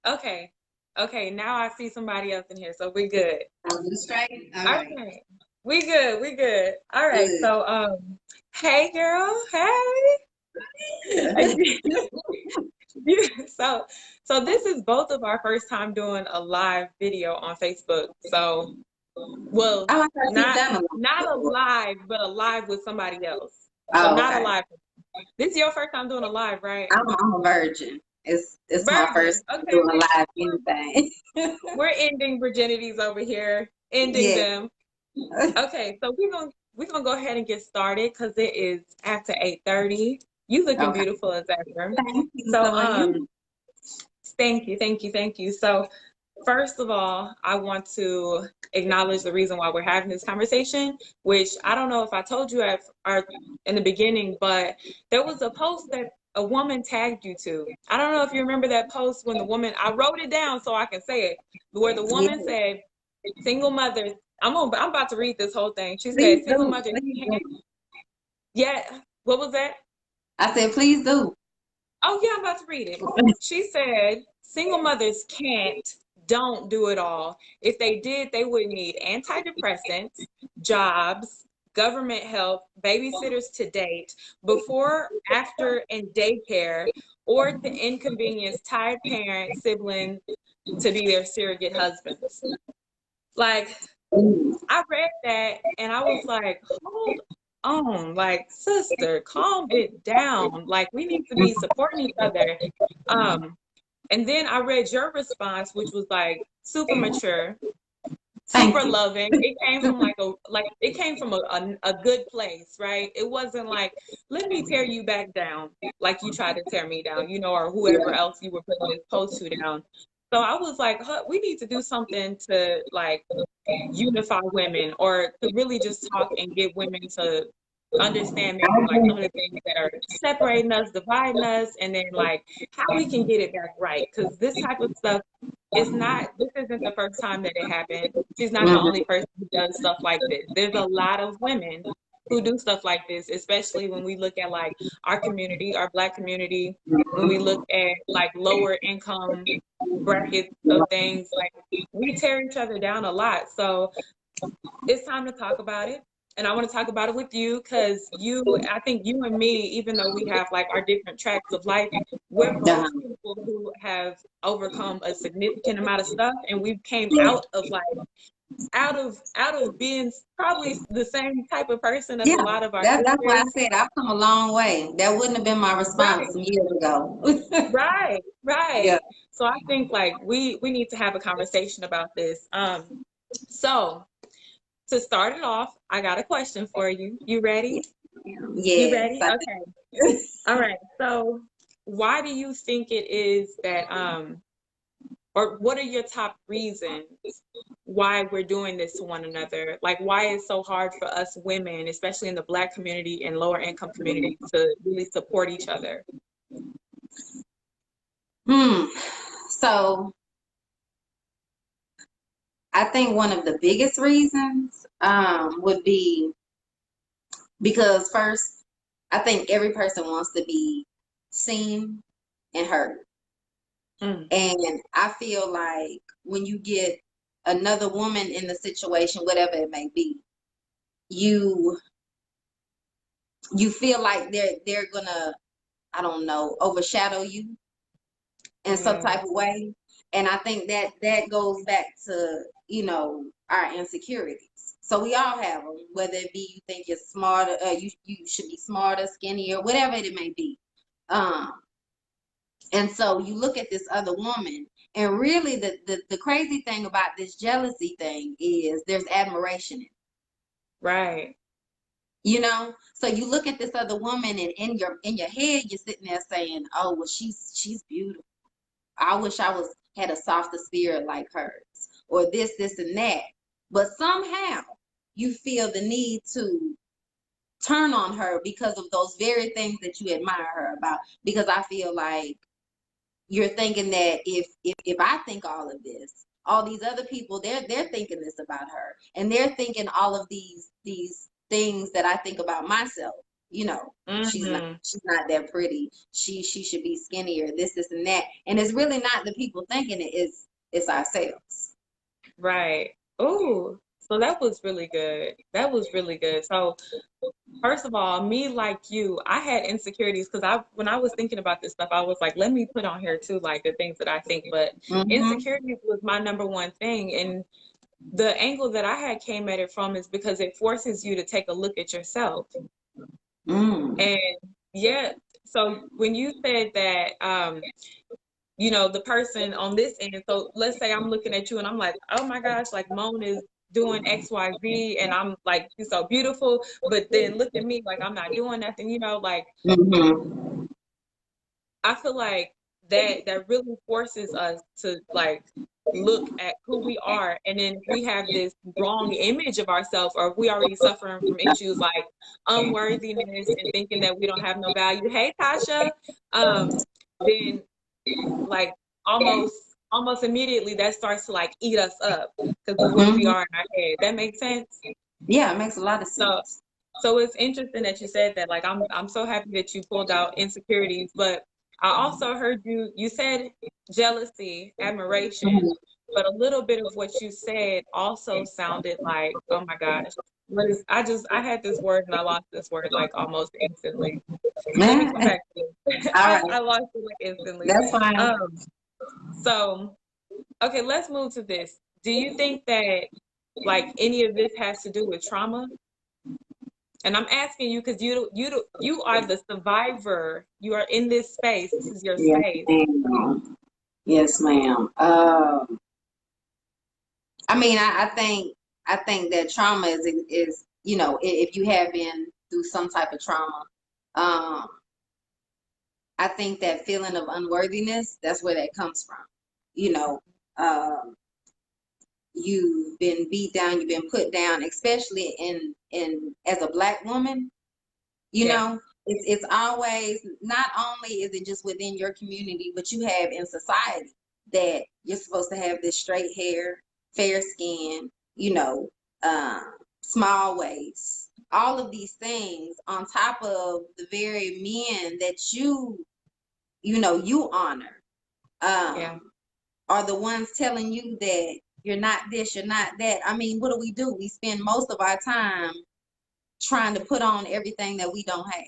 Okay. Okay, now I see somebody else in here, so we're good. You straight? All right. Okay. We good, we good. All right. Good. So hey girl, hey. So this is both of our first time doing a live video on Facebook. So well, Oh, I thought you've done a lot not a before. live, but a live with somebody else. So Oh, not a okay. live. This is your first time doing a live, right? I'm a virgin. It's my Virgin. first time Okay, doing live anything. we're ending virginities over here, ending Yeah. them. Okay, so we're gonna go ahead and get started because it is after 8:30. You looking Okay. beautiful as ever. Thank you. So So are you? thank you, thank you, thank you. So first of all, I want to acknowledge the reason why we're having this conversation, which I don't know if I told you in the beginning, but there was a post that a woman tagged you to. I don't know if you remember that post when the woman, I wrote it down so I can say it, where the Yeah. woman said, single mothers, I'm about to read this whole thing. She said, Please single do. mothers Please can't, do. yeah, what was that? I said, please do. Oh, yeah, I'm about to read it. She said, single mothers don't do it all. If they did, they would need antidepressants, jobs, government help, babysitters to date, before, after, and daycare, or to inconvenience tired parents, siblings to be their surrogate husbands. Like, I read that and I was like, hold on, like, sister, calm it down. Like, we need to be supporting each other. Um, and then I read your response, which was like super mature, Thank super you. loving. It came from it came from a good place, right? It wasn't like, let me tear you back down, like you tried to tear me down, or whoever else you were putting this post to down. So I was like, huh, we need to do something to like unify women, or to really just talk and get women to understand maybe I like some agree. of the things that are separating us, dividing us, and then like how we can get it back right. Because this type of stuff this isn't the first time that it happened. She's not the only Mhm. person who does stuff like this. There's a lot of women who do stuff like this, especially when we look at like our community, our Black community, when we look at like lower income brackets of things, like we tear each other down a lot. So it's time to talk about it. And I want to talk about it with you because I think you and me, even though we have like our different tracks of life, we're both Uh-huh. people who have overcome a significant amount of stuff, and we came out of like out of being probably the same type of person as Yeah, a lot of our that's why I sisters. said I've come a long way. That wouldn't have been my response Right, some years ago. right, Yeah. right. So I think like we need to have a conversation about this. So to start it off, I got a question for you. You ready? You Yes. ready? Okay. All right. So, why do you think it is that, or what are your top reasons why we're doing this to one another? Like, why it's so hard for us women, especially in the Black community and lower income community, to really support each other? Hmm. So I think one of the biggest reasons would be because first, I think every person wants to be seen and heard. Mm, And I feel like when you get another woman in the situation, whatever it may be, you you feel like they're gonna, I don't know, overshadow you in some yeah. type of way. And I think that goes back to, our insecurities. So we all have them, whether it be you think you're smarter, you should be smarter, skinnier, whatever it may be. Um, and so you look at this other woman, and really the crazy thing about this jealousy thing is there's admiration in it, Right. so you look at this other woman, and in your head you're sitting there saying, oh well, she's beautiful. I wish I had a softer spirit like hers, or this, and that. But somehow you feel the need to turn on her because of those very things that you admire her about. Because I feel like you're thinking that if I think all of this, all these other people, they're thinking this about her, and they're thinking all of these things that I think about myself. You know, Mm-hmm. she's not that pretty. She should be skinnier. This and that. And it's really not the people thinking it. It's ourselves. Right. Oh, so that was really good. That was really good. So first of all, me like you, I had insecurities because when I was thinking about this stuff, I was like, let me put on here too, like the things that I think. But Mm-hmm. insecurities was my number one thing, and the angle that I had came at it from is because it forces you to take a look at yourself. Mm. And yeah, so when you said that, the person on this end, so let's say I'm looking at you and I'm like, oh my gosh, like Moan is doing XYZ and I'm like, she's so beautiful, but then look at me like I'm not doing nothing, like Mm-hmm. I feel like that really forces us to like look at who we are, and then if we have this wrong image of ourselves, or if we already suffering from issues like unworthiness and thinking that we don't have no value. Hey Tasha, then like almost immediately that starts to like eat us up because of what we Mm-hmm. are in our head. That makes sense. Yeah, it makes a lot of So sense. so it's interesting that you said that. Like I'm so happy that you pulled out insecurities, but I also heard you said jealousy, admiration, Mhm. but a little bit of what you said also sounded like, oh my gosh, what is I had this word and I lost this word like almost instantly. Let me come Yeah. back to it. All I right. lost it like instantly. That's fine. So okay, let's move to this. Do you think that like any of this has to do with trauma? And I'm asking you because you are the survivor. You are in this space. This is your Yes, space. ma'am. Yes, ma'am. I mean, I think that trauma is if you have been through some type of trauma, um, I think that feeling of unworthiness, that's where that comes from. You know, um, you've been beat down, you've been put down, especially in as a black woman. You Yeah. know, it's always, not only is it just within your community, but you have in society that you're supposed to have this straight hair, fair skin, you know, um, small waist, all of these things on top of the very men that you honor, Yeah. are the ones telling you that you're not this, you're not that. I mean, what do? We spend most of our time trying to put on everything that we don't have.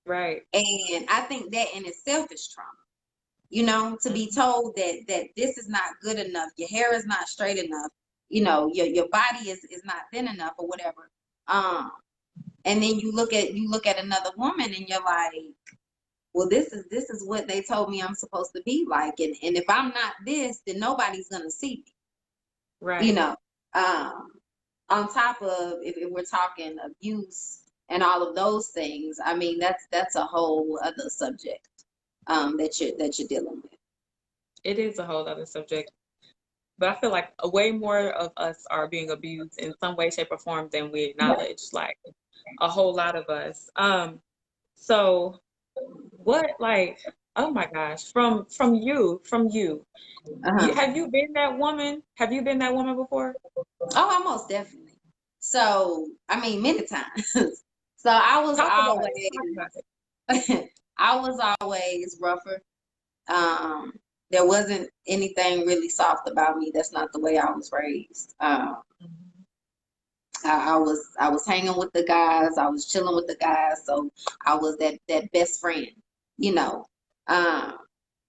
Right. And I think that in itself is trauma. To be Mhm. told that this is not good enough, your hair is not straight enough, your body is not thin enough or whatever. And then you look at another woman and you're like, well, this is what they told me I'm supposed to be like. And if I'm not this, then nobody's gonna see me. You Right. know. Um, on top of, if we're talking abuse and all of those things, I mean that's a whole other subject that you're dealing with. It is a whole other subject. But I feel like a way more of us are being abused in some way, shape, or form than we Yeah. acknowledge. Like a whole lot of us. So what like oh my gosh, from you, Uh-huh. have you been that woman? Have you been that woman before? Oh, almost definitely. So, I mean, many times. So I was Talk about it. always, Talk about it. I was always rougher. Um, there wasn't anything really soft about me. That's not the way I was raised. Mhm. I was hanging with the guys. I was chilling with the guys. So I was that best friend, you know. Um,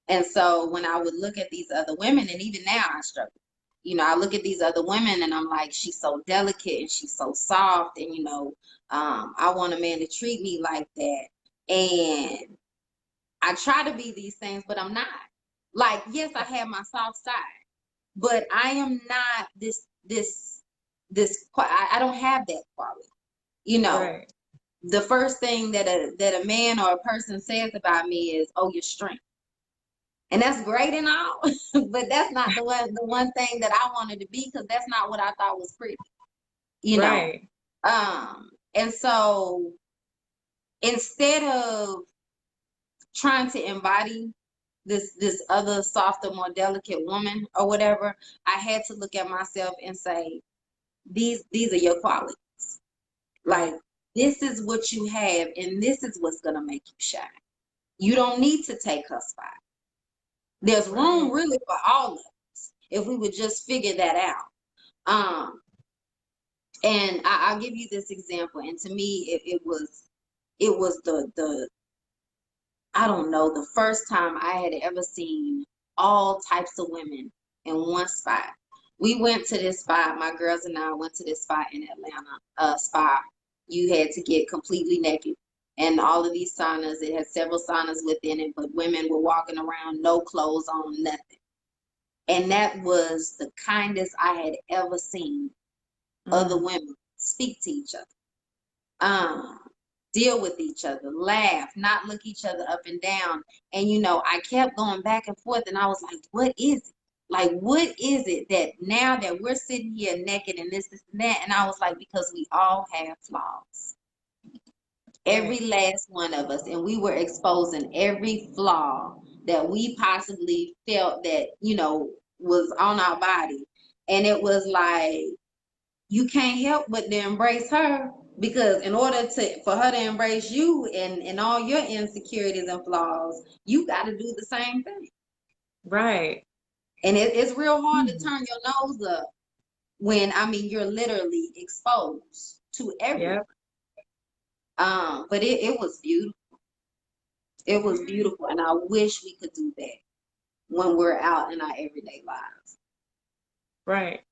and so when I would look at these other women, and even now I struggle. I look at these other women and I'm like, she's so delicate and she's so soft, and I want a man to treat me like that. And I try to be these things, but I'm not. Like, yes, I have my soft side, but I am not I don't have that quality. You know, Right. the first thing that a man or a person says about me is, "Oh, your strength," and that's great and all, but that's not the one thing that I wanted to be, because that's not what I thought was pretty. You know, Right. and so instead of trying to embody this other softer, more delicate woman or whatever, I had to look at myself and say, these are your qualities. Like, Right. This is what you have, and this is what's gonna make you shine. You don't need to take her spot. There's room Right. really for all of us if we would just figure that out. And I'll give you this example. And to me, it was the I don't know, the first time I had ever seen all types of women in one spot. We went to this spot, my girls and I went to this spot in Atlanta, spa. You had to get completely naked. And all of these saunas, it had several saunas within it, but women were walking around, no clothes on, nothing. And that was the kindest I had ever seen other Mm. women speak to each other. Deal with each other, laugh, not look each other up and down. And I kept going back and forth, and I was like, what is it? Like, what is it that now that we're sitting here naked and this, and that? And I was like, because we all have flaws. Every Right. last one of us. And we were exposing every flaw that we possibly felt that, was on our body. And it was like, you can't help but to embrace her, because in order for her to embrace you and all your insecurities and flaws, you got to do the same thing. Right. And it's real hard to Mhm. turn your nose up when, I mean, you're literally exposed to everyone. Yep. But it was beautiful. It was beautiful, and I wish we could do that when we're out in our everyday lives. Right.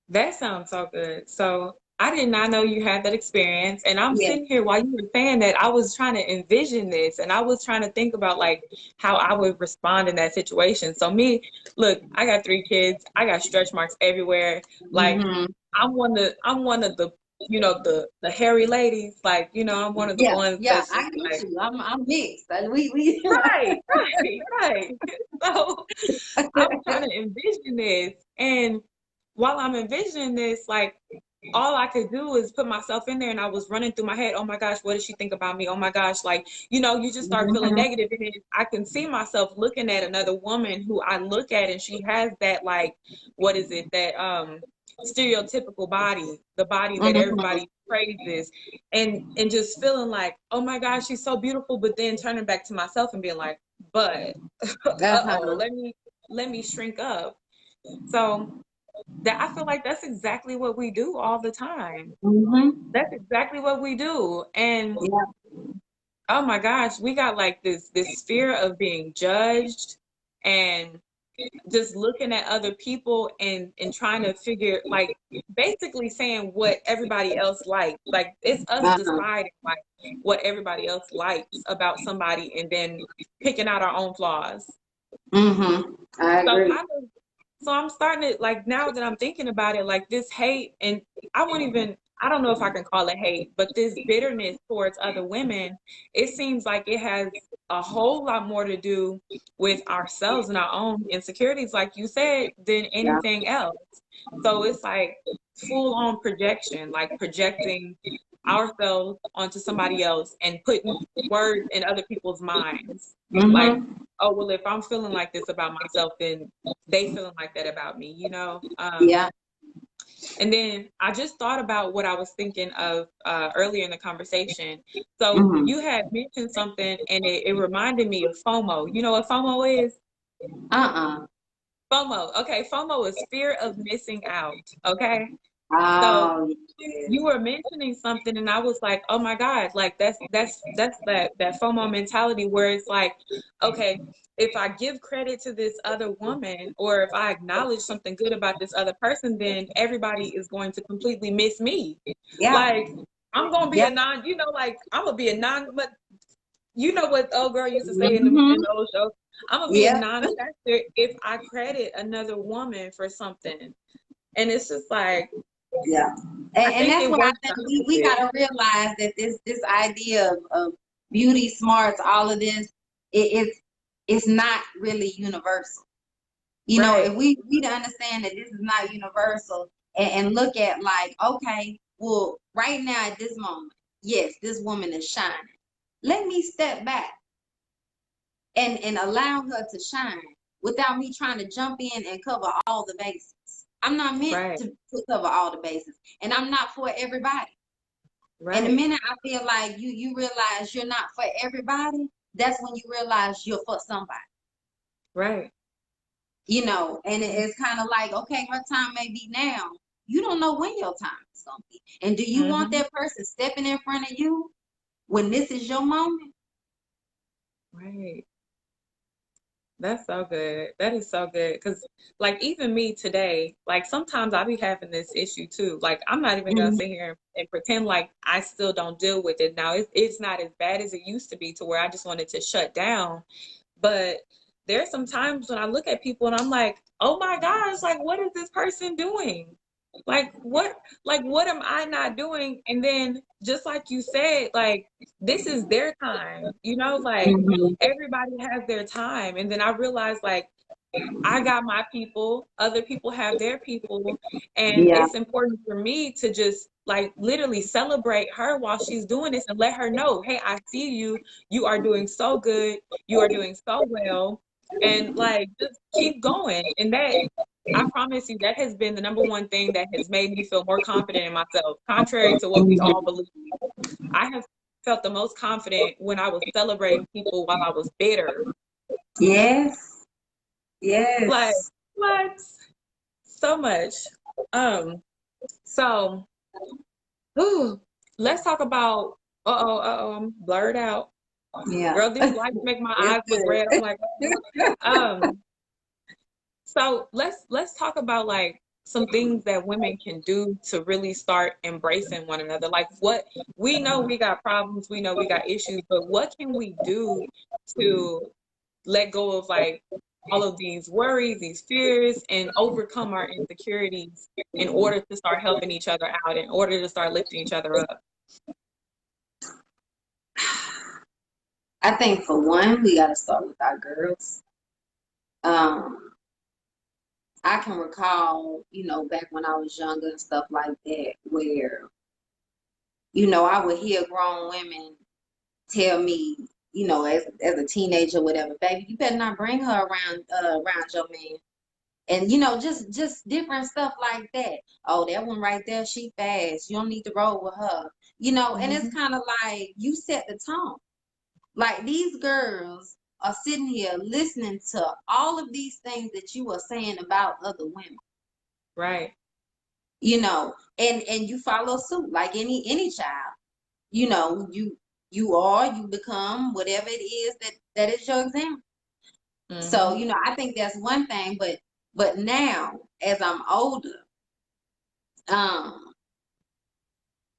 That sounds so good. So I did not know you had that experience. And I'm Yeah. sitting here while you were saying that, I was trying to envision this and I was trying to think about like how I would respond in that situation. So me, look, I got 3 kids. I got stretch marks everywhere. Like Hmm. I'm one of the the hairy ladies. Like, I'm one of the Yeah, ones yeah, that's I just get like you. I'm mixed. And we right, right, right. So I'm trying to envision this. And while I'm envisioning this, like all I could do is put myself in there and I was running through my head, oh my gosh, what does she think about me? Oh my gosh, like, you just start feeling Mhm. negative. And then I can see myself looking at another woman who I look at and she has that like, what is it, that stereotypical body, the body that Mhm. everybody praises, and just feeling like, oh my gosh, she's so beautiful, but then turning back to myself and being like, but uh-oh, Uh-huh. let me shrink up. So that I feel like that's exactly what we do all the time. Mhm. That's exactly what we do. And Yeah. oh my gosh, we got like this fear of being judged and just looking at other people and trying to figure like basically saying what everybody else likes. Like it's us Uh-huh. deciding like what everybody else likes about somebody and then picking out our own flaws. Mhm. I So agree. so I'm starting to like now that I'm thinking about it, like this hate, and I don't know if I can call it hate, but this bitterness towards other women, it seems like it has a whole lot more to do with ourselves and our own insecurities, like you said, than Yeah. anything else. So it's like full on projection, like projecting ourselves onto somebody else and putting words in other people's minds. Like, Mhm. oh, well, if I'm feeling like this about myself, then they feeling like that about me. Yeah. And then I just thought about what I was thinking of earlier in the conversation. So Mhm. you had mentioned something and it reminded me of FOMO. You know what FOMO is? Uh-uh. FOMO. Okay, FOMO is fear of missing out. Okay. So Oh, yeah. you were mentioning something and I was like, oh my God, like that's that FOMO mentality where it's like, okay, if I give credit to this other woman or if I acknowledge something good about this other person, then everybody is going to completely miss me. Yeah. Like I'm gonna be Yeah. a like I'm gonna be a but you know what the old girl used to say in Mhm. the old show? I'm gonna be a Yeah. non-factor if I credit another woman for something. And it's just like Yeah. I And think that's it what I works the think we opposite. gotta realize, that this idea of beauty, smarts, all of this, it's not really universal. If Right. we to understand that this is not universal, and look at like, okay, well, right now at this moment, yes, this woman is shining. Let me step back and allow her to shine without me trying to jump in and cover all the bases. I'm not meant Right. to cover all the bases, and I'm not for everybody. And the Right. minute I feel like you realize you're not for everybody, that's when you realize you're for somebody. Right. And it's kind of like, okay, her time may be now. You don't know when your time is gonna be. And do you want Mm-hmm. that person stepping in front of you when this is your moment? Right. That's so good. That is so good. Cause like even me today, like sometimes I be having this issue too. Like I'm not even gonna Mhm. sit here and pretend like I still don't deal with it. Now it's not as bad as it used to be to where I just wanted to shut down. But there's some times when I look at people and I'm like, oh my gosh, like what is this person doing? Like what am I not doing? And then just like you said, like this is their time, like Mhm. everybody has their time. And then I realized like I got my people, other people have their people, and Yeah. it's important for me to just like literally celebrate her while she's doing this and let her know, hey, I see you. You are doing so good. You are doing so well. And like just keep going. And that I promise you that has been the number one thing that has made me feel more confident in myself, contrary to what we all Mhm. believe. I have felt the most confident when I was celebrating people while I was bitter. Yes. Like, Yes. what? So much. Um, so whew, let's talk about I'm blurred out. Yeah. Girl, these lights make my It's eyes look red. I'm good. like, um, so let's talk about like some things that women can do to really start embracing one another. Like what we know we got problems, we know we got issues, but what can we do to let go of like all of these worries, these fears, and overcome our insecurities in order to start helping each other out, in order to start lifting each other up. I think for one, we got to start with our girls. Um, I can recall, back when I was younger and stuff like that, where, I would hear grown women tell me, as a teenager, whatever, baby, you better not bring her around your man. And just different stuff like that. Oh, that one right there, she fast. You don't need to roll with her. And it's Mm-hmm. kind of like you set the tone. Like these girls are sitting here listening to all of these things that you are saying about other women. Right. And you follow suit like any child. You know, you become whatever it is that is your example. So, Mm-hmm. I think that's one thing, but now as I'm older, um,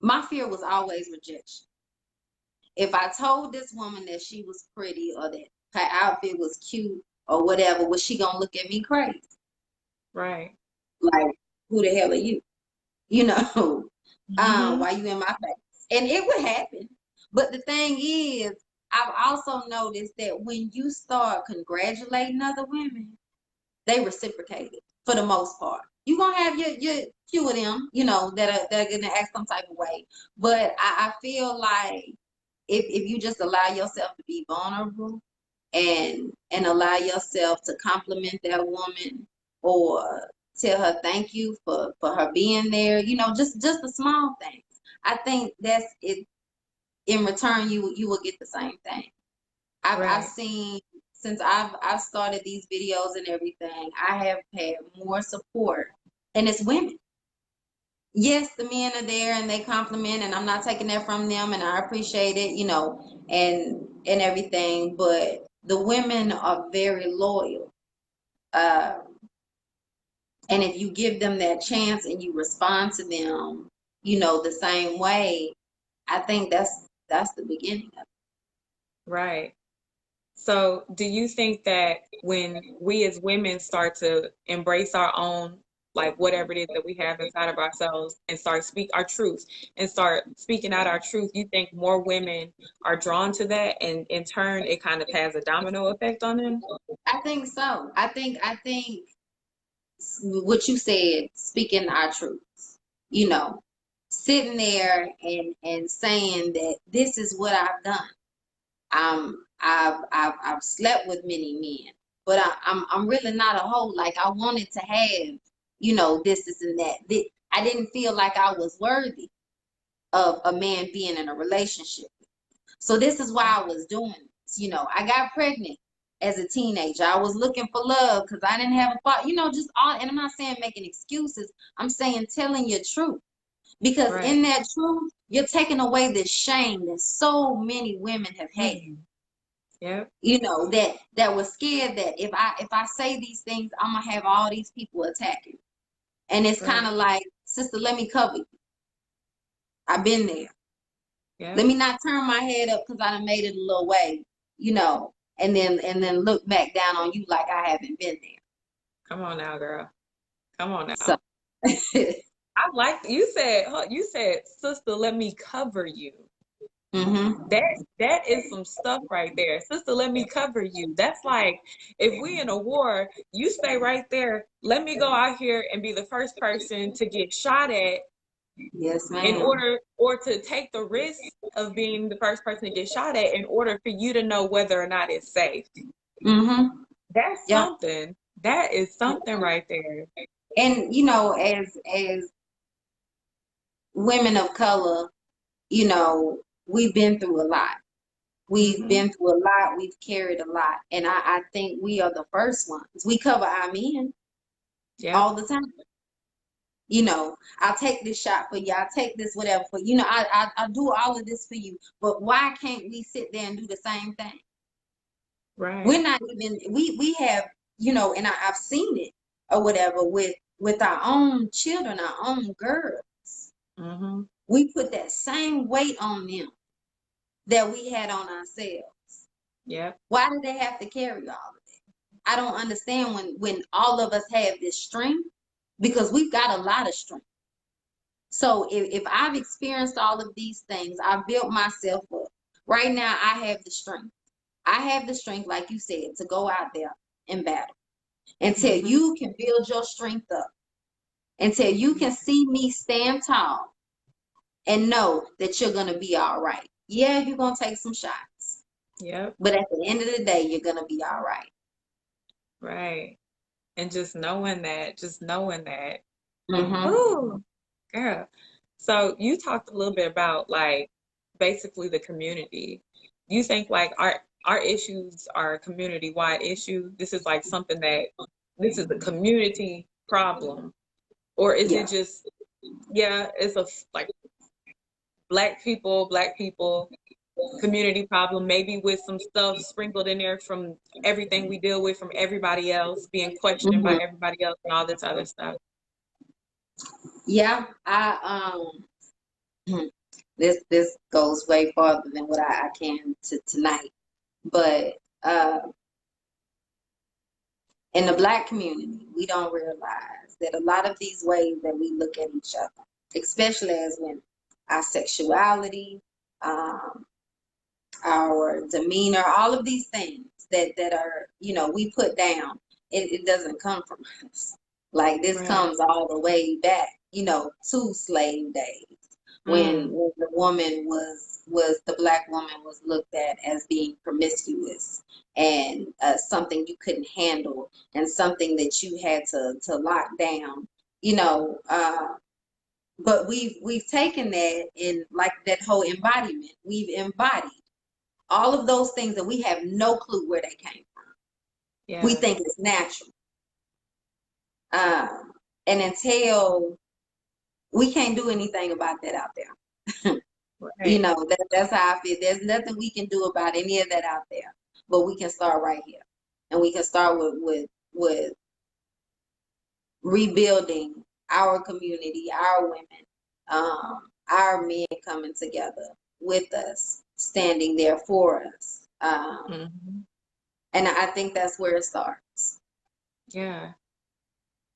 my fear was always rejection. If I told this woman that she was pretty or that her outfit was cute or whatever, was she gonna look at me crazy? Right. Like, who the hell are you? You know, Mm-hmm. why you in my face? And it would happen. But the thing is, I've also noticed that when you start congratulating other women, they reciprocate it for the most part. You're gonna have your few of them, that are gonna act some type of way. But I feel like if you just allow yourself to be vulnerable and allow yourself to compliment that woman or tell her thank you for her being there, just the small things. I think that's it. In return, you will get the same thing. I've Right. seen since I've started these videos and everything, I have had more support, and it's women. Yes, the men are there and they compliment, and I'm not taking that from them, and I appreciate it, and everything. But the women are very loyal, uh, and if you give them that chance and you respond to them, the same way, I think that's the beginning of Right. So, do you think that when we as women start to embrace our own, like whatever it is that we have inside of ourselves and start speak our truth and start speaking out our truth, you think more women are drawn to that and in turn it kind of has a domino effect on them? it. I think so. I think what you said, speaking our truths, you know, sitting there and saying that this is what I've done. I've slept with many men, but I'm really not a hoe. Like I wanted to have, this and that. I didn't feel like I was worthy of a man being in a relationship. So this is why I was doing this. You know, I got pregnant as a teenager. I was looking for love because I didn't have a thought, you know, just all, and I'm not saying making excuses. I'm saying telling your truth. Because Right. in that truth, you're taking away this shame that so many women have had. Mm-hmm. Yep. You know, that was scared that if I say these things, I'm gonna have all these people attacking. And it's kind Right. of like, sister, let me cover you. I've been there. Let Yep. me not turn my head up because I done made it a little way, you know, and then look back down on you like I haven't been there. Come on now, girl. Come on So now. I like you said, sister, let me cover you. hmm That is some stuff right there. Sister, let me cover you. That's like if we in a war, you stay right there. Let me go out here and be the first person to get shot at Yes, in ma'am. order or to take the risk of being the first person to get shot at in order for you to know whether or not it's safe. hmm That's Yeah. something. That is something right there. And you know, as women of color, you know, we've been through a lot. We've Mm-hmm. been through a lot. We've carried a lot. And I think we are the first ones. We cover our men Yep. all the time. You know, I'll take this shot for you. I'll take this whatever for you. You know, I do all of this for you. But why can't we sit there and do the same thing? Right. We're not even we have, you know, and I've seen it or whatever with our own children, our own girls. Mm-hmm. We put that same weight on them that we had on ourselves. Yep. Why do they have to carry all of it? I don't understand when all of us have this strength because we've got a lot of strength. So if I've experienced all of these things, I've built myself up. Right now, I have the strength. I have the strength, like you said, to go out there and battle until Mm-hmm. you can build your strength up, until you can see me stand tall and know that you're going to be all right. Yeah, you're going to take some shots, Yep. but at the end of the day, you're going to be all right. Right. And just knowing that. Mm-hmm. Ooh, girl. So you talked a little bit about like basically the community. Do you think like our issues are a community wide issue? This is like something that this is a community problem, or is it Yeah. just yeah, it's a like black people community problem, maybe with some stuff sprinkled in there from everything we deal with from everybody else, being questioned by Mm-hmm. everybody else and all this other stuff. Yeah. This goes way farther than what I can to tonight. But in the black community, we don't realize that a lot of these ways that we look at each other, especially as women, our sexuality, um, our demeanor, all of these things that are, you know, we put down, it doesn't come from us. Like this Right. comes all the way back, you know, to slave days Mm. when the woman was the black woman was looked at as being promiscuous and something you couldn't handle and something that you had to lock down, you know. But we've taken that in like that whole embodiment. We've embodied all of those things that we have no clue where they came from. We Yeah. think it's natural. And until we can't do anything about that out there. You Right. know, that's how I feel. There's nothing we can do about any of that out there. But we can start right here. And we can start with rebuilding our community, our women, our men coming together with us, standing there for us. Hmm. And I think that's where it starts. Yeah.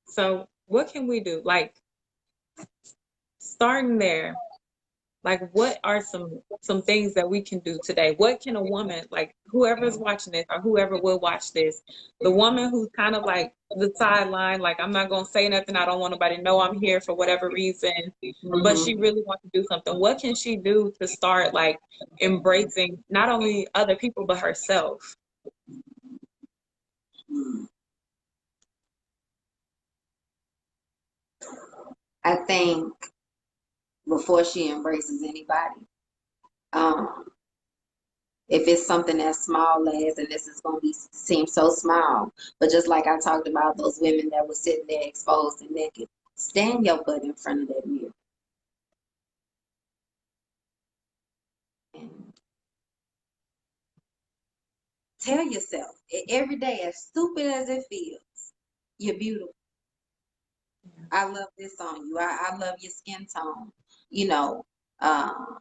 So what can we do? Like starting there, like what are some things that we can do today? What can a woman, like whoever's watching this or whoever will watch this, the woman who's kind of like the sideline, like I'm not gonna say nothing, I don't want nobody to know I'm here for whatever reason, but she Mm-hmm. really wants to do something. What can she do to start like embracing not only other people but herself? I think before she embraces anybody. Um, if it's something as small as, and this is going to seem so small, but just like I talked about those women that were sitting there exposed and naked, stand your butt in front of that mirror. And tell yourself every day, as stupid as it feels, you're beautiful. I love this on you. I love your skin tone. You know, um,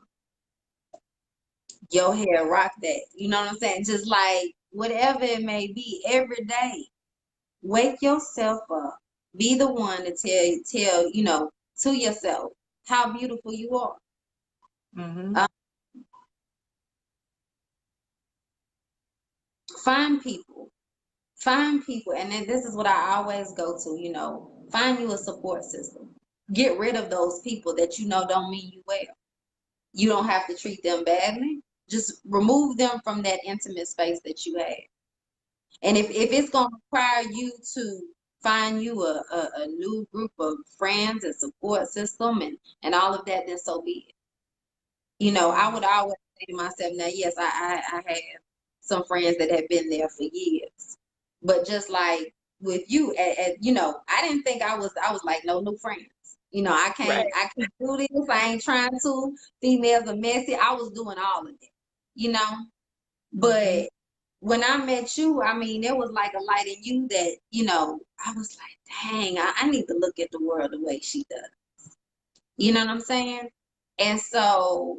your hair, rock that. You know what I'm saying? Just like whatever it may be, every day, wake yourself up. Be the one to tell to yourself how beautiful you are. Mm-hmm. Um, find people. Find people, and then this is what I always go to. Find you a support system. Get rid of those people that don't mean you well. You don't have to treat them badly. Just remove them from that intimate space that you have. And if it's going to require you to find you a new group of friends and support system and all of that, then so be it. I would always say to myself, now, yes, I have some friends that have been there for years. But just like with you, I didn't think I was like, no new friends. I can't Right. I can't do this. I ain't trying to. Females are messy. I was doing all of it. But when I met you, I mean, there was like a light in you that, I was like, dang, I need to look at the world the way she does. You know what I'm saying? And so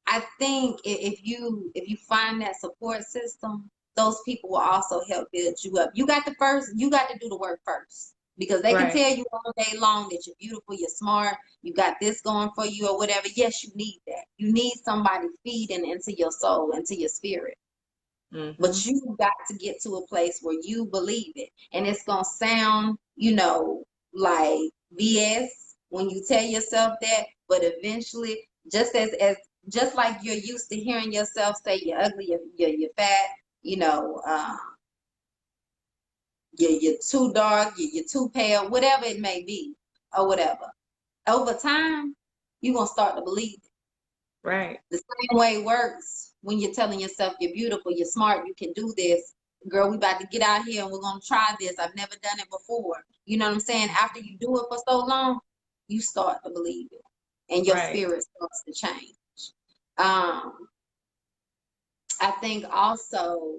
I think if you find that support system, those people will also help build you up. You got to do the work first. Because they can Right. tell you all day long that you're beautiful, you're smart, you got this going for you or whatever. Yes, you need that. You need somebody feeding into your soul, into your spirit. Mm-hmm. But you got to get to a place where you believe it. And it's going to sound, like BS when you tell yourself that. But eventually, just like you're used to hearing yourself say you're ugly, you're fat, you're too dark, you're too pale, whatever it may be, or whatever. Over time, you're going to start to believe it. Right. The same way it works when you're telling yourself you're beautiful, you're smart, you can do this. Girl, we about to get out here and we're going to try this. I've never done it before. You know what I'm saying? After you do it for so long, you start to believe it and your Right. spirit starts to change. I think also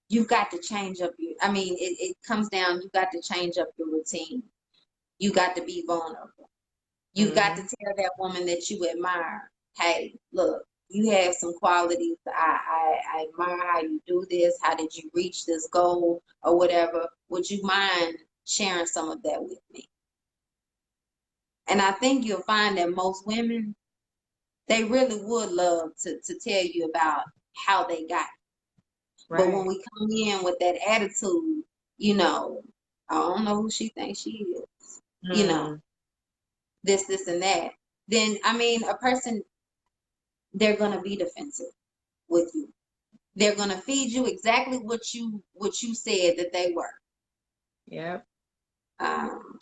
you've got to change up it comes down, you got to change up your routine. You got to be vulnerable. You've got to tell that woman that you admire, hey, look, you have some qualities. I admire how you do this. How did you reach this goal or whatever? Would you mind sharing some of that with me? And I think you'll find that most women, they really would love to tell you about how they got it. Right. But when we come in with that attitude, I don't know who she thinks she is, this and that, then, a person, they're going to be defensive with you. They're going to feed you exactly what you said that they were. Yep. Um,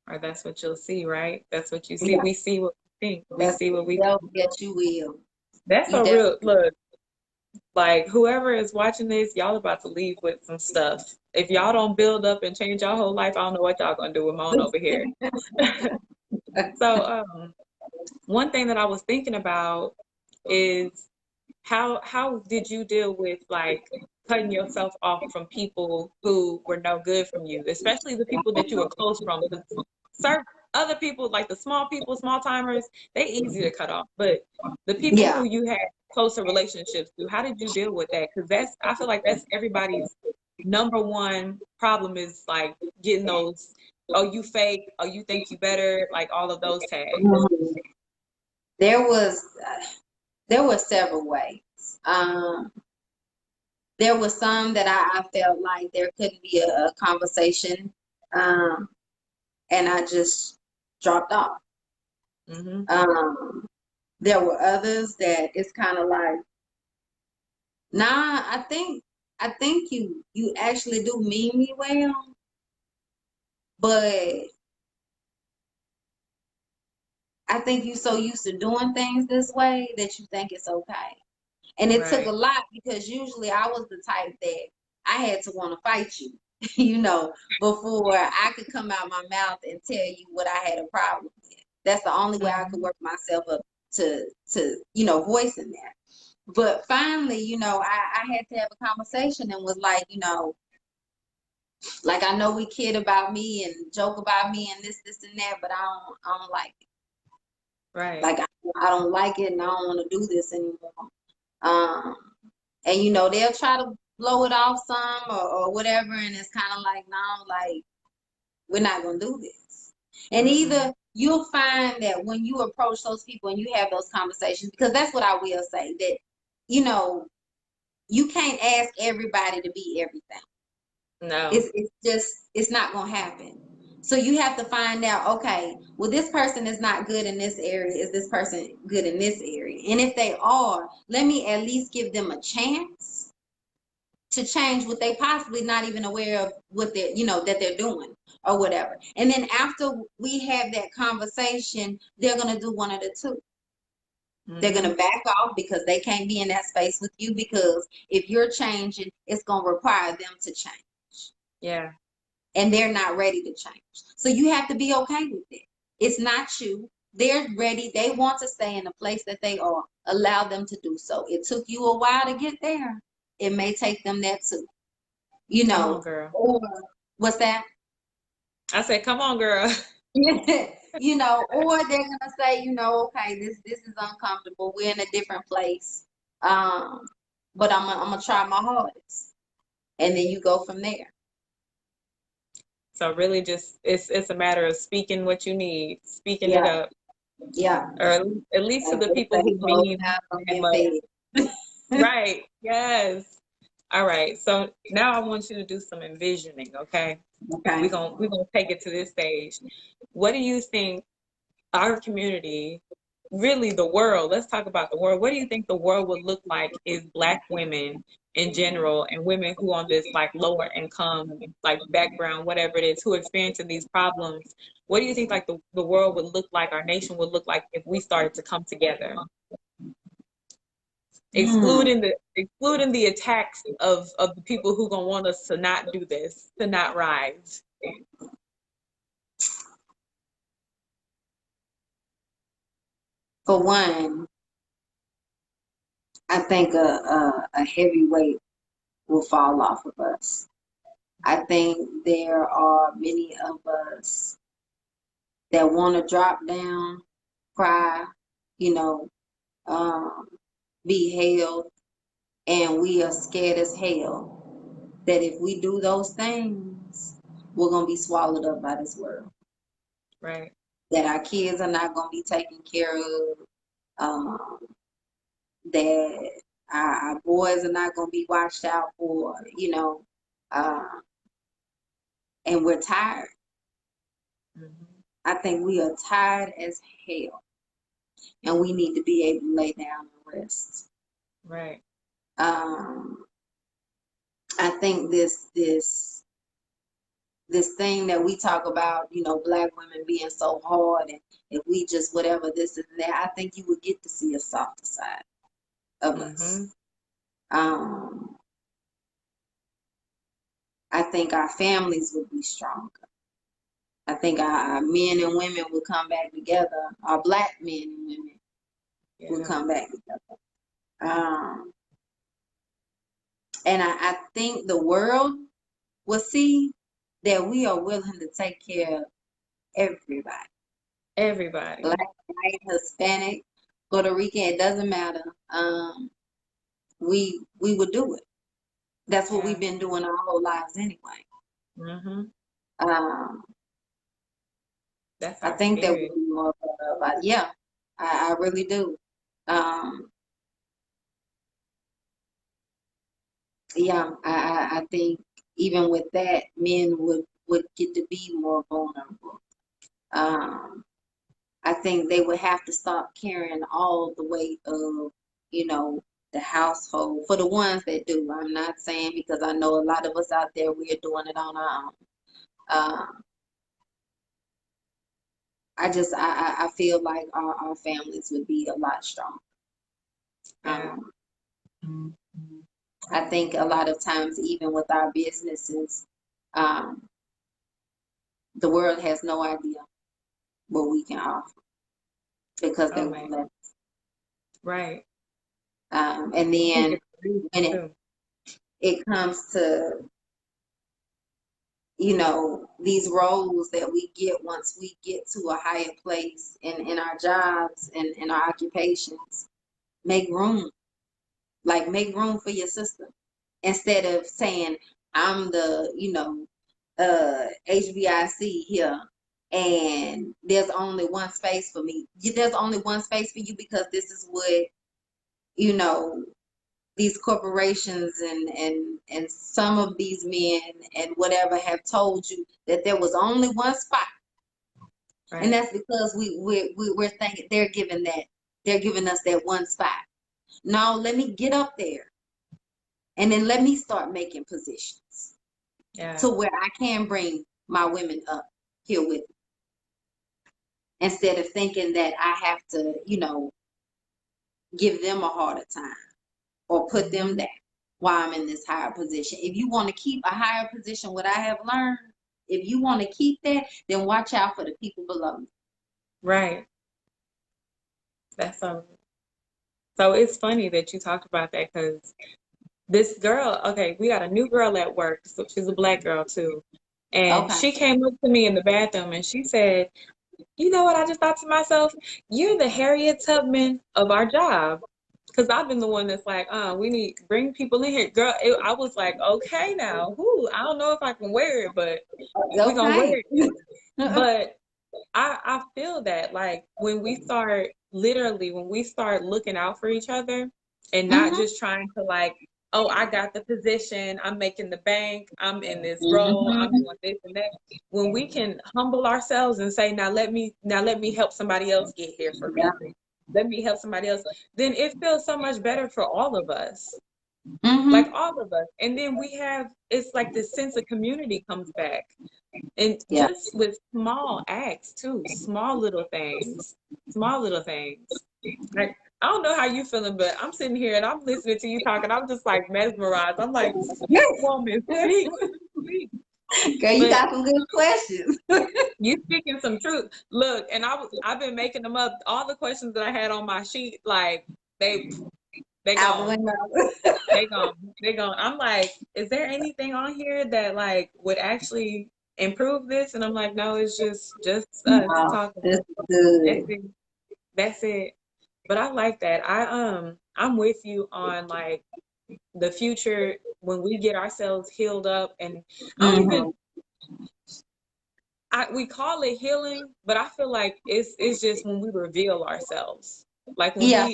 Or that's what you'll see, right? That's what you see. yeah, We see what we think. We see what we yes, you will. That's You a real definitely. look. Like whoever is watching this, y'all about to leave with some stuff. If y'all don't build up and change your whole life, I don't know what y'all gonna do with Moan over here. So one thing that I was thinking about is how did you deal with like cutting yourself off from people who were no good from you, especially the people that you were close from? Because certain other people, like the small people, small timers, they easy to cut off. But the people Yeah. who you had closer relationships to, how did you deal with that? Because I feel like that's everybody's number one problem is like getting those, oh, you fake, oh, you think you better, like all of those tags. Mhm. There was several ways. Um, there was some that I felt like there couldn't be a conversation, um, and I just dropped off. Mm-hmm. There were others that it's kind of like, nah, I think you actually do mean me well, But I think you so used to doing things this way that you think it's okay. And it took a Right. lot because usually I was the type that I had to want to fight you, you know, before I could come out my mouth and tell you what I had a problem with. That's the only way I could Mhm. work myself up to voicing that. But finally, I had to have a conversation and was like, like I know we kid about me and joke about me and this and that, but I don't like it. Right. Like I don't like it and I don't want to do this anymore. Um, and they'll try to blow it off some or whatever, and it's kind of like, no, like we're not gonna do this. And Mm-mm. either you'll find that when you approach those people and you have those conversations, because that's what I will say, that you know you can't ask everybody to be everything. No. It's not gonna happen. So you have to find out, okay, well, this person is not good in this area. Is this person good in this area? And if they are, let me at least give them a chance to change what they possibly not even aware of what they're, that they're doing or whatever. And then after we have that conversation, they're gonna do one of the two. They're Mm-hmm. gonna back off because they can't be in that space with you, because if you're changing, it's gonna require them to change. Yeah. And they're not ready to change. So you have to be okay with it. It's not you. They're ready. They want to stay in the place that they are. Allow them to do so. It took you a while to get there. It may take them that too. Come on, girl. Or what's that? I said, come on, girl. Or they're gonna say, okay, this is uncomfortable. We're in a different place. But I'm gonna try my hardest. And then you go from there. So really just it's a matter of speaking what you need, speaking it Yeah, up. yeah. Or at least to Like the they people say, who close mean out that and much. fed. Right. Yes. All right. So now I want you to do some envisioning, okay? Okay. We're gonna take it to this stage. What do you think our community, really the world, let's talk about the world. What do you think the world would look like if Black women in general and women who on this like lower income, like background, whatever it is, who are experiencing these problems, what do you think like the world would look like, our nation would look like if we started to come together? Hmm. Excluding the attacks of the people who gonna want us to not do this, to not rise. For one, I think a heavy weight will fall off of us. I think there are many of us that want to drop down, cry, you know, um, be held, and we are scared as hell that if we do those things, we're gonna be swallowed up by this world. Right. That our kids are not gonna be taken care of. Um, that our boys are not going to be watched out for, uh, and we're tired. Hmm. I think we are tired as hell, and we need to be able to lay down and rest. Right. Um, I think this thing that we talk about, Black women being so hard, and if we just whatever this and that, I think you would get to see a softer side of us. Hmm. Um, I think our families would be stronger. I think our men and women will come back together. Our Black men and women will Yeah. come back together. Um, and I think the world will see that we are willing to take care of everybody. Everybody. Black, white, Hispanic, Puerto Rican, it doesn't matter. We would do it. That's what we've Yeah. been doing our whole lives anyway. Hmm. Um, That's I our think that spirit. we'll be more, yeah, I really do. Um, yeah, I think even with that, men would get to be more vulnerable. Um, I think they would have to stop carrying all the weight of, the household for the ones that do. I'm not saying, because I know a lot of us out there, we are doing it on our own. I feel like our families would be a lot stronger. Yeah. I think a lot of times, even with our businesses, um, the world has no idea what we can offer because they Oh won't man. let. Right. And I think then it's crazy when too. it comes to, these roles that we get once we get to a higher place in our jobs and in our occupations, make room. Like, make room for your sister. Instead of saying, I'm the, HBIC here, and there's only one space for me. There's only one space for you because this is what, you know, these corporations and some of these men and whatever have told you, that there was only one spot. And Right. that's because we're thinking they're giving us that one spot. No, let me get up there, and then let me start making positions Yeah. to where I can bring my women up here with me, instead of thinking that I have to, give them a harder time or put them down while I'm in this higher position. If you want to keep a higher position, what I have learned, if you want to keep that, then watch out for the people below you. Right. That's so it's funny that you talked about that because this girl, okay, we got a new girl at work. So she's a black girl too. And Okay. she came up to me in the bathroom and she said, you know what? I just thought to myself, you're the Harriet Tubman of our job. Because I've been the one that's like, we need bring people in here. Girl, I was like, okay now, I don't know if I can wear it, but we're going to Okay. wear it. But I feel that like when we start looking out for each other and not Mm-hmm. just trying to like, oh, I got the position, I'm making the bank, I'm in this role, I'm Mm-hmm. doing this and that. When we can humble ourselves and say, now let me help somebody else get here for Yeah. me. Let me help somebody else. Then it feels so much better for all of us. Like Mm-hmm. all of us. And then it's like this sense of community comes back. And Yeah. just with small acts too, small little things. Like I don't know how you feeling, but I'm sitting here and I'm listening to you talking. I'm just like mesmerized. I'm like, speak, woman, speak, speak. Girl, you But got some good questions. you speaking some truth. Look, and I've been making them up. All the questions that I had on my sheet, like they Out the gone. window. They gone. They gone. I'm like, is there anything on here that like would actually improve this? And I'm like, no, it's just us Wow, talking. this is That's good. it. That's it. But I like that. I'm with you on like the future when we get ourselves healed up and I don't even Mm-hmm. we call it healing, but I feel like it's just when we reveal ourselves. Like Yeah,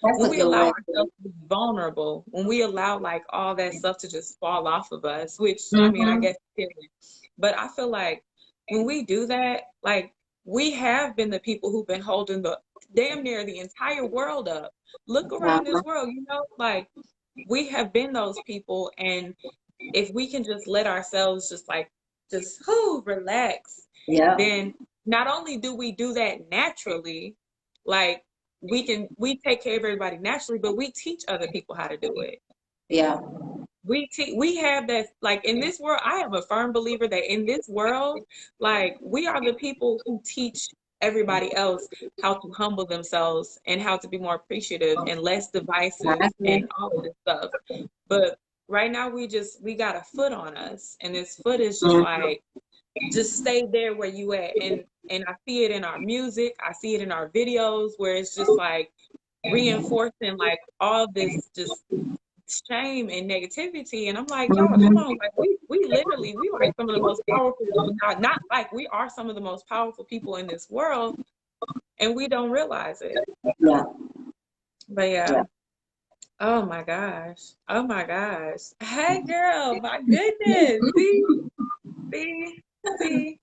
that's when a we good allow way. ourselves to be vulnerable, when we allow like all that stuff to just fall off of us, which I mean, I Mm-hmm. guess healing. But I feel like when we do that, like we have been the people who've been holding the damn near the entire world up. Look around Uh-huh. this world, like we have been those people and if we can just let ourselves just relax, Yeah, then not only do we do that naturally, like we take care of everybody naturally, but we teach other people how to do it. yeah. We have that like in this world, I am a firm believer that in this world, like we are the people who teach everybody else how to humble themselves and how to be more appreciative and less divisive I agree. and all of this stuff. But right now we got a foot on us and this foot is just Mhm. like just stay there where you at and I see it in our music, I see it in our videos where it's just like reinforcing like all this just shame and negativity and I'm like y'all come Mhm. on like we literally we like some of the most powerful not like we are some of the most powerful people in this world and we don't realize it. Yeah, But yeah. yeah. Oh my gosh. Oh my gosh. Hey girl, my goodness. See, see,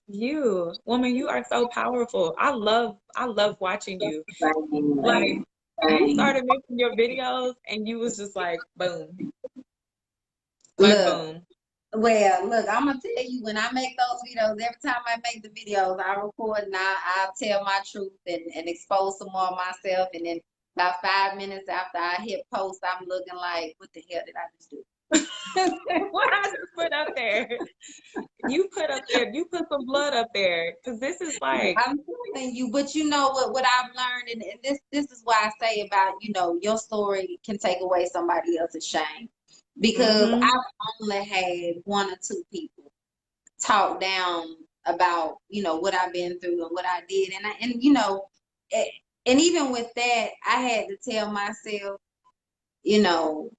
you, woman, you are so powerful. I love watching you. Like Same, you same. started making your videos and you was just like boom, like Look, boom. Well, look, I'm gonna tell you, when I make those videos, every time I make the videos, I record and I'll tell my truth and expose some more of myself. And then about 5 minutes after I hit post, I'm looking like, what the hell did I just do? What I just put up there. You put up there, you put some blood up there. Because this is like, I'm telling you, but you know what I've learned, and this is why I say about, your story can take away somebody else's shame. Because mm-hmm. I've only had one or two people talk down about, what I've been through and what I did. And even with that, I had to tell myself, you know,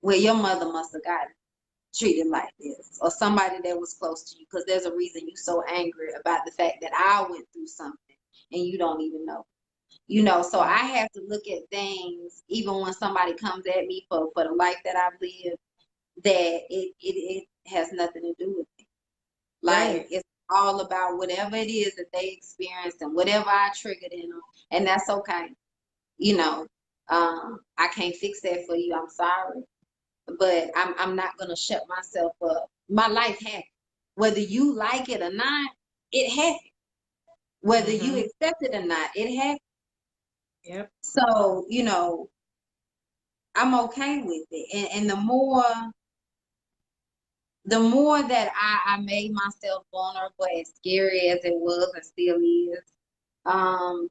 well, your mother must have got treated like this, or somebody that was close to you, because there's a reason you're so angry about the fact that I went through something and you don't even know. So I have to look at things, even when somebody comes at me for the life that I've lived, that it has nothing to do with me. Like, Right. it's all about whatever it is that they experienced and whatever I triggered in them, and that's okay. You know, I can't fix that for you. I'm sorry, but I'm not gonna shut myself up. My life happened, whether you like it or not. It happened. Whether you Mm-hmm. accept it or not, it happened. Yep. So I'm okay with it, and the more that I made myself vulnerable, as scary as it was and still is,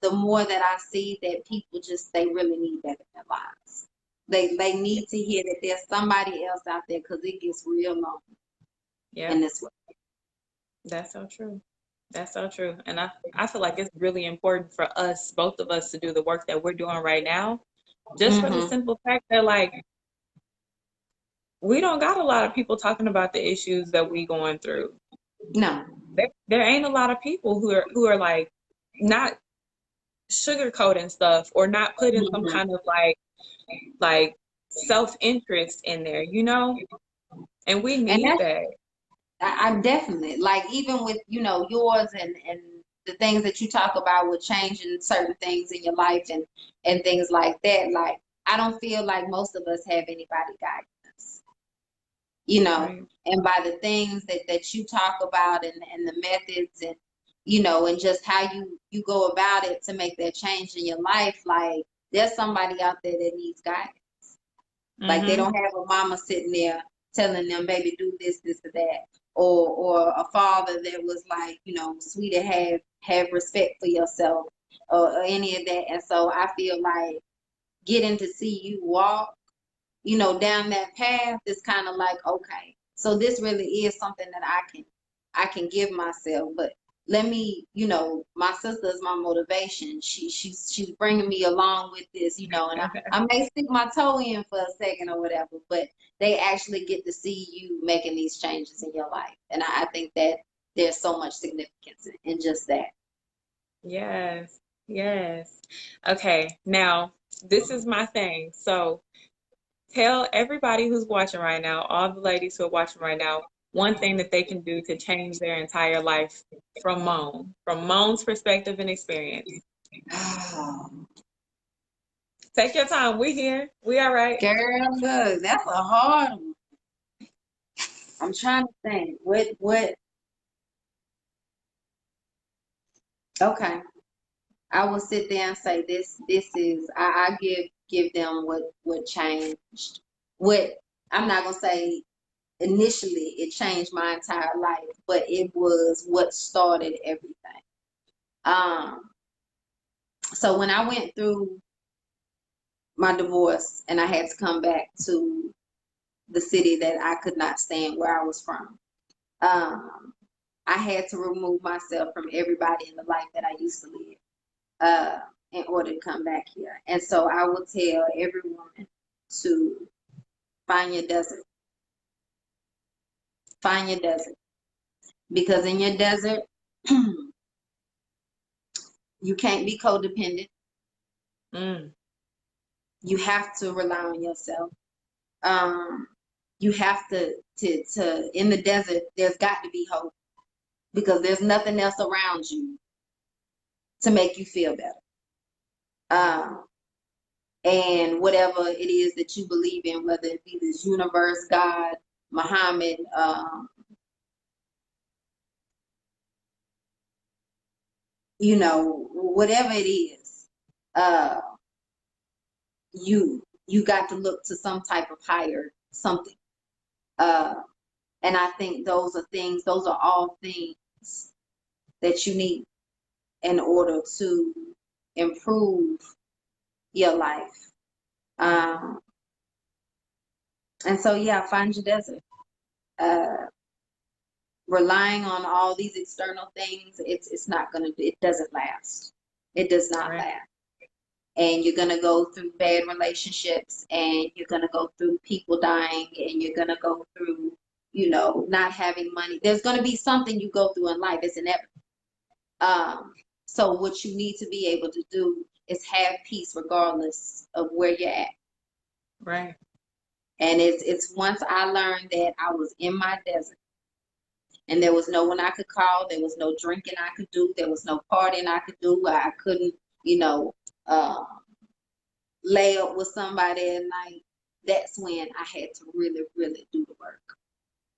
the more that I see that people they really need that in their lives. They need to hear that there's somebody else out there, because it gets real lonely in Yep. this way. That's so true. That's so true. And I feel like it's really important for us, both of us, to do the work that we're doing right now, just for the Mm-hmm. simple fact that, like, we don't got a lot of people talking about the issues that we going through. No. There ain't a lot of people who are like not sugarcoating stuff or not putting some Mm-hmm. kind of like self-interest in there, and we And need that's that. I'm definitely, like, even with yours and the things that you talk about with changing certain things in your life and things like that. Like, I don't feel like most of us have anybody guiding us, Right. and by the things that you talk about and the methods and and just how you go about it to make that change in your life. Like, there's somebody out there that needs guidance. Like, they Mm-hmm. don't have a mama sitting there telling them, baby, do this or that. Or a father that was like, sweetie, have respect for yourself, or any of that. And so I feel like getting to see you walk, down that path is kind of like, okay, so this really is something that I can give myself. But let me, my sister is my motivation. She's bringing me along with this, and I may stick my toe in for a second or whatever, but they actually get to see you making these changes in your life. And I think that there's so much significance in just that. Yes. Yes. Okay. Now, this is my thing. So tell everybody who's watching right now, all the ladies who are watching right now, one thing that they can do to change their entire life from Moan's perspective and experience. Take your time. We here. We all right. Girl, look, that's a hard one. I'm trying to think. What? Okay. I will sit there and say this is I give them what changed. What I'm not gonna say initially it changed my entire life, but it was what started everything. Um, so when I went through my divorce and I had to come back to the city that I could not stand where I was from, um, I had to remove myself from everybody in the life that I used to live. uh, in order to come back here. And so I will tell every woman to find your desert. Find your desert. Because in your desert, you can't be codependent. Mm. You have to rely on yourself. Um, you have to in the desert, there's got to be hope, because there's nothing else around you to make you feel better. Um, and whatever it is that you believe in, whether it be this universe, God, Muhammad, you know, whatever it is, uh, you got to look to some type of higher something. Uh, and I think those are all things that you need in order to improve your life. And so, yeah, find your desert. Relying on all these external things, it's not gonna be, it doesn't last. It does not Right. last. And you're gonna go through bad relationships, and you're gonna go through people dying, and you're gonna go through, you know, not having money. There's gonna be something you go through in life. It's inevitable. So what you need to be able to do is have peace regardless of where you're at. Right. And it's once I learned that I was in my desert and there was no one I could call, there was no drinking I could do, there was no partying I could do, I couldn't, you know, lay up with somebody at night. That's when I had to really, really do the work.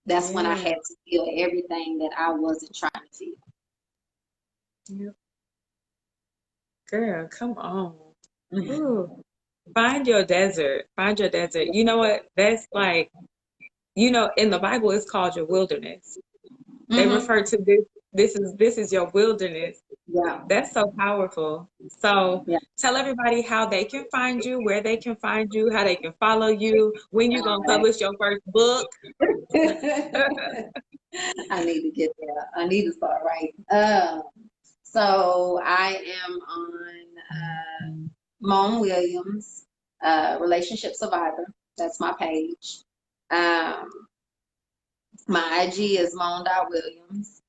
That's when I had to feel everything that I wasn't trying to feel. Yep. Girl, come on. Ooh. Find your desert. Find your desert. You know what? That's like, you know, in the Bible, it's called your wilderness. They refer to this is your wilderness. Yeah. That's so powerful. So Yeah. tell everybody how they can find you, where they can find you, how they can follow you, when you're gonna publish your first book. I need to get there. I need to start writing. So I am on Moan Williams, Relationship Survivor. That's my page. My IG is Moan.Williams.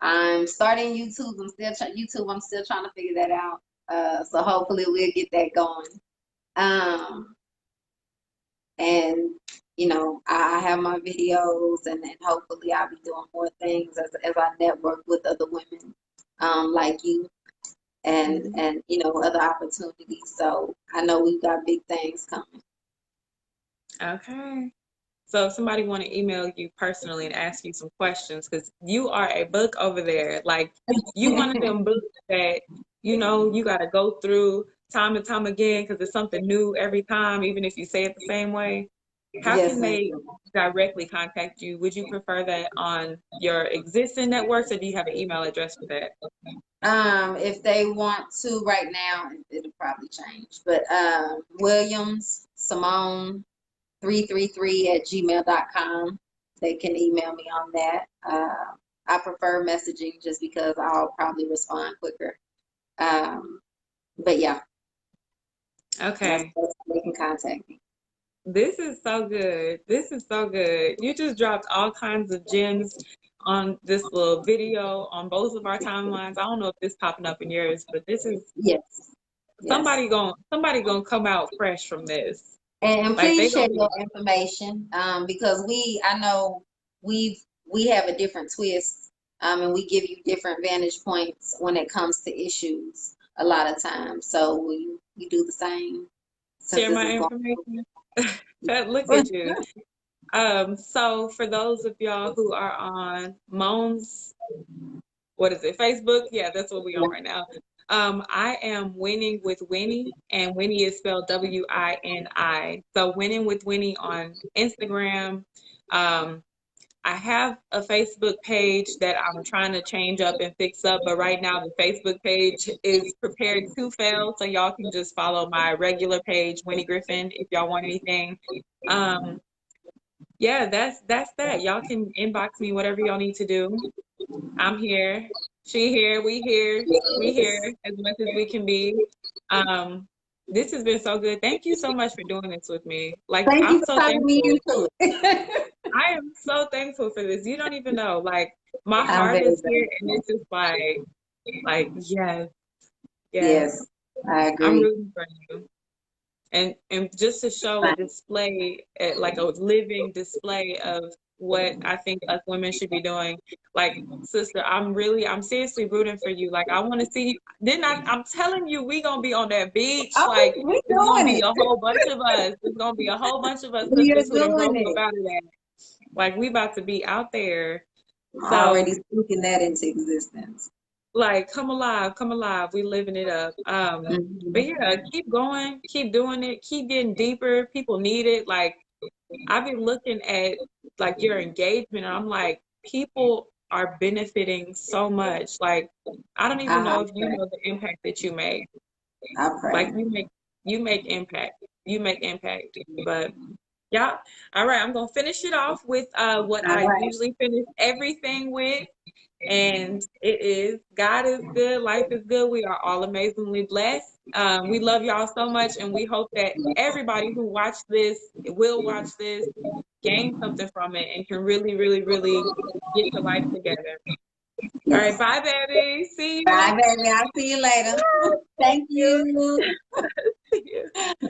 I'm starting YouTube. I'm still trying to figure that out. So hopefully we'll get that going. And you know, I have my videos, and hopefully I'll be doing more things as I network with other women like you, and you know, other opportunities. So I know we've got big things coming. Okay. So if somebody want to email you personally and ask you some questions, because you are a book over there. Like, you one of them books that, you know, you got to go through time and time again because it's something new every time, even if you say it the same way. How Yes, can they directly contact you? Would you prefer that on your existing networks, or do you have an email address for that? If they want to right now, it'll probably change. But Williams Simone 333@gmail.com. They can email me on that. I prefer messaging just because I'll probably respond quicker. But yeah. Okay. They can contact me. This is so good. This is so good. You just dropped all kinds of gems on this little video on both of our timelines. I don't know if this popping up in yours, but this is somebody gonna come out fresh from this. And Like, please share your information because I know we have a different twist, and we give you different vantage points when it comes to issues a lot of times. So will you do the same? Share my information. Look at you. So for those of y'all who are on Moan's, what is it, Facebook? Yeah, that's what we on right now. I am Winning with Wini, and Wini is spelled Wini. So Winning with Wini on Instagram. I have a Facebook page that I'm trying to change up and fix up, but right now the Facebook page is prepared to fail, so y'all can just follow my regular page, Wini Griffin, if y'all want anything. Yeah, that's that. Y'all can inbox me whatever y'all need to do. I'm here. She here. We here. We here as much as we can be. This has been so good. Thank you so much for doing this with me. Like, I'm so thankful. I am so thankful for this. You don't even know. Like, my heart is here, and it's just like yes. I agree. I'm rooting for you. And just to show a display, like a living display of what I think us women should be doing. Like, sister, I'm seriously rooting for you. Like, I want to see you. I'm telling you, we gonna be on that beach. Like, it's gonna be a whole bunch of us. It's gonna be a whole bunch of us. Sisters who done broke up out of that. Like we about to be out there. So Already speaking that into existence. like come alive, come alive. We living it up. But yeah, keep going, keep doing it, keep getting deeper. People need it. Like I've been looking at like your engagement and I'm like, people are benefiting so much. Like I don't even I know if you pray. know the impact that you make. I Like pray. you make impact. You make impact. But yeah. All right, I'm gonna finish it off with what All I right. usually finish everything with. And it is God is good, life is good. We are all amazingly blessed. We love y'all so much, and we hope that everybody who watched this will watch this, gain something from it, and can really, really, really get your life together. All right, Yes. bye, baby. See Bye, you. baby. I'll see you later. Thank See you. you. See you.